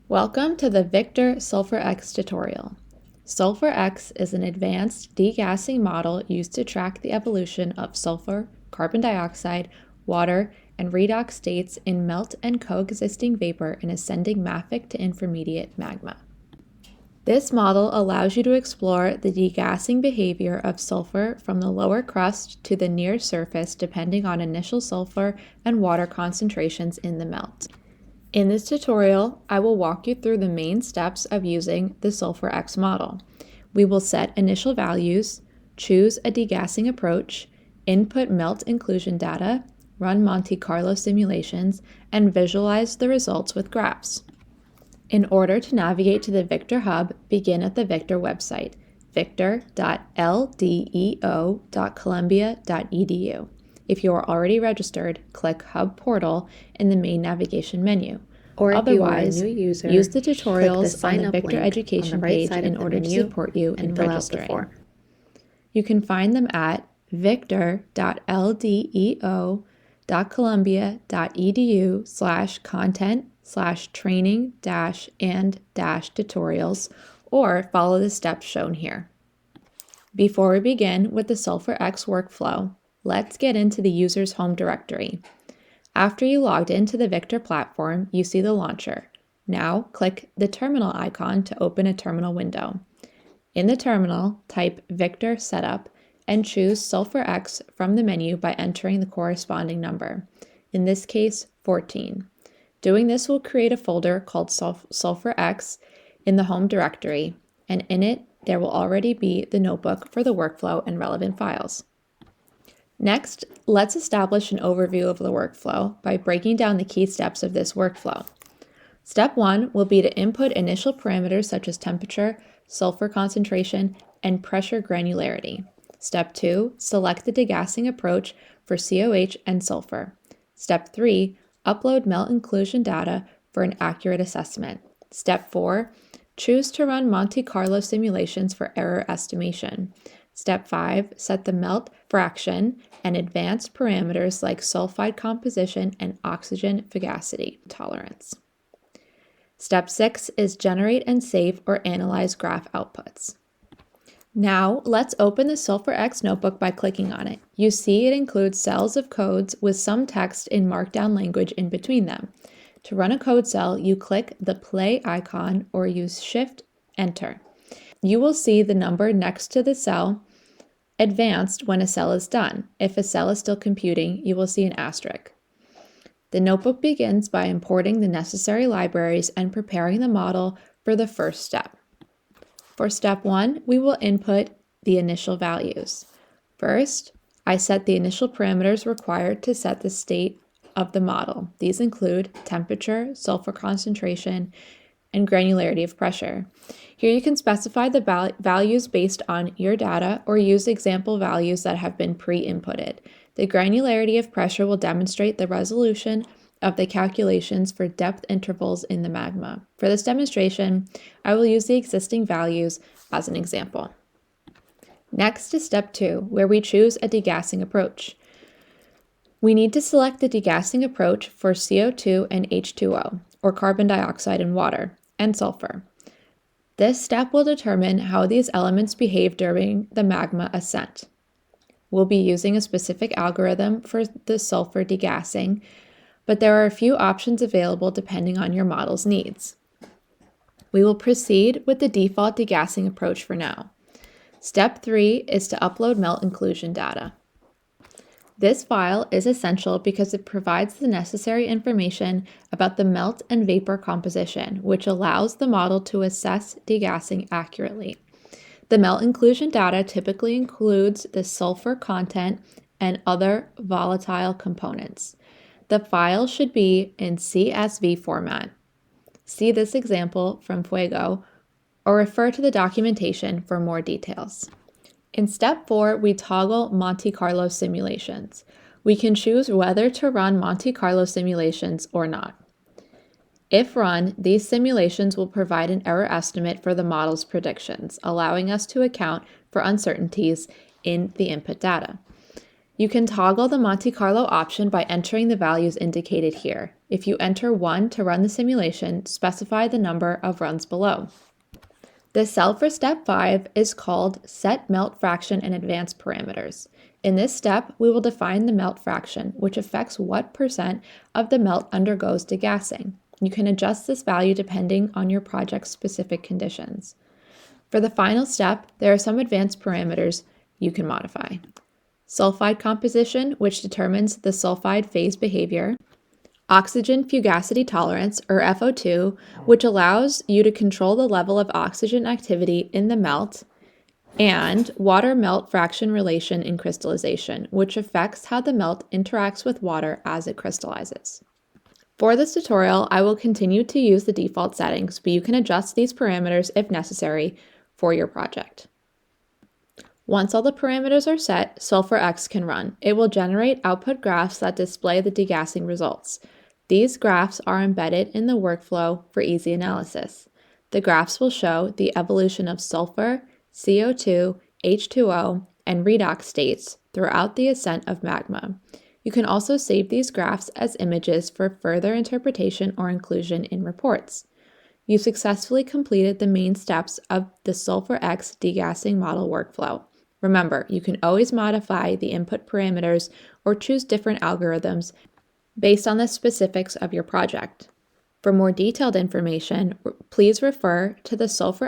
Welcome to the Victor SulfurX tutorial. SulfurX is an advanced degassing model used to track the evolution of sulfur, carbon dioxide, water, and redox states in melt and coexisting vapor in ascending mafic to intermediate magma. This model allows you to explore the degassing behavior of sulfur from the lower crust to the near surface depending on initial sulfur and water concentrations in the melt. In this tutorial, I will walk you through the main steps of using the SulfurX model. We will set initial values, choose a degassing approach, input melt inclusion data, run Monte Carlo simulations, and visualize the results with graphs. In order to navigate to the Victor Hub, begin at the Victor website, victor.ldeo.columbia.edu. If you are already registered, click Hub Portal in the main navigation menu. Or if Otherwise, you are a new user, use the click tutorials the on the sign up Victor link education on the right page side in of the order to menu support you in and fill out the registering. form. You can find them at victor.ldeo.columbia.edu/content/training-and-tutorials or follow the steps shown here. Before we begin with the SulfurX workflow, let's get into the user's home directory. After you logged into the Victor platform, you see the launcher. Now click the terminal icon to open a terminal window. In the terminal, type Victor Setup and choose SulfurX from the menu by entering the corresponding number, in this case 14. Doing this will create a folder called SulfurX in the home directory, and in it there will already be the notebook for the workflow and relevant files. Next, let's establish an overview of the workflow by breaking down the key steps of this workflow. Step 1 will be to input initial parameters such as temperature, sulfur concentration, and pressure granularity. Step 2, select the degassing approach for COH and sulfur. Step 3, upload melt inclusion data for an accurate assessment. Step 4, choose to run Monte Carlo simulations for error estimation. Step 5, set the melt fraction and advanced parameters like sulfide composition and oxygen fugacity tolerance. Step 6 is generate and save or analyze graph outputs. Now, let's open the SulfurX notebook by clicking on it. You see it includes cells of codes with some text in markdown language in between them. To run a code cell, you click the play icon or use Shift-Enter. You will see the number next to the cell advanced when a cell is done. If a cell is still computing, you will see an asterisk. The notebook begins by importing the necessary libraries and preparing the model for the first step. For step 1, we will input the initial values. First, I set the initial parameters required to set the state of the model. These include temperature, sulfur concentration, and granularity of pressure. Here you can specify the values based on your data or use example values that have been pre-inputted. The granularity of pressure will demonstrate the resolution of the calculations for depth intervals in the magma. For this demonstration, I will use the existing values as an example. Next is step 2, where we choose a degassing approach. We need to select the degassing approach for CO2 and H2O, or carbon dioxide and water, and sulfur. This step will determine how these elements behave during the magma ascent. We'll be using a specific algorithm for the sulfur degassing, but there are a few options available depending on your model's needs. We will proceed with the default degassing approach for now. Step 3 is to upload melt inclusion data. This file is essential because it provides the necessary information about the melt and vapor composition, which allows the model to assess degassing accurately. The melt inclusion data typically includes the sulfur content and other volatile components. The file should be in CSV format. See this example from Fuego or refer to the documentation for more details. In step 4, we toggle Monte Carlo simulations. We can choose whether to run Monte Carlo simulations or not. If run, these simulations will provide an error estimate for the model's predictions, allowing us to account for uncertainties in the input data. You can toggle the Monte Carlo option by entering the values indicated here. If you enter 1 to run the simulation, specify the number of runs below. The cell for step 5 is called Set Melt Fraction and Advanced Parameters. In this step, we will define the melt fraction, which affects what percent of the melt undergoes degassing. You can adjust this value depending on your project's specific conditions. For the final step, there are some advanced parameters you can modify. Sulfide composition, which determines the sulfide phase behavior. Oxygen fugacity tolerance, or FO2, which allows you to control the level of oxygen activity in the melt. And water melt fraction relation in crystallization, which affects how the melt interacts with water as it crystallizes. For this tutorial, I will continue to use the default settings, but you can adjust these parameters if necessary for your project. Once all the parameters are set, SulfurX can run. It will generate output graphs that display the degassing results. These graphs are embedded in the workflow for easy analysis. The graphs will show the evolution of sulfur, CO2, H2O, and redox states throughout the ascent of magma. You can also save these graphs as images for further interpretation or inclusion in reports. You successfully completed the main steps of the SulfurX degassing model workflow. Remember, you can always modify the input parameters or choose different algorithms based on the specifics of your project. For more detailed information, please refer to the SulfurX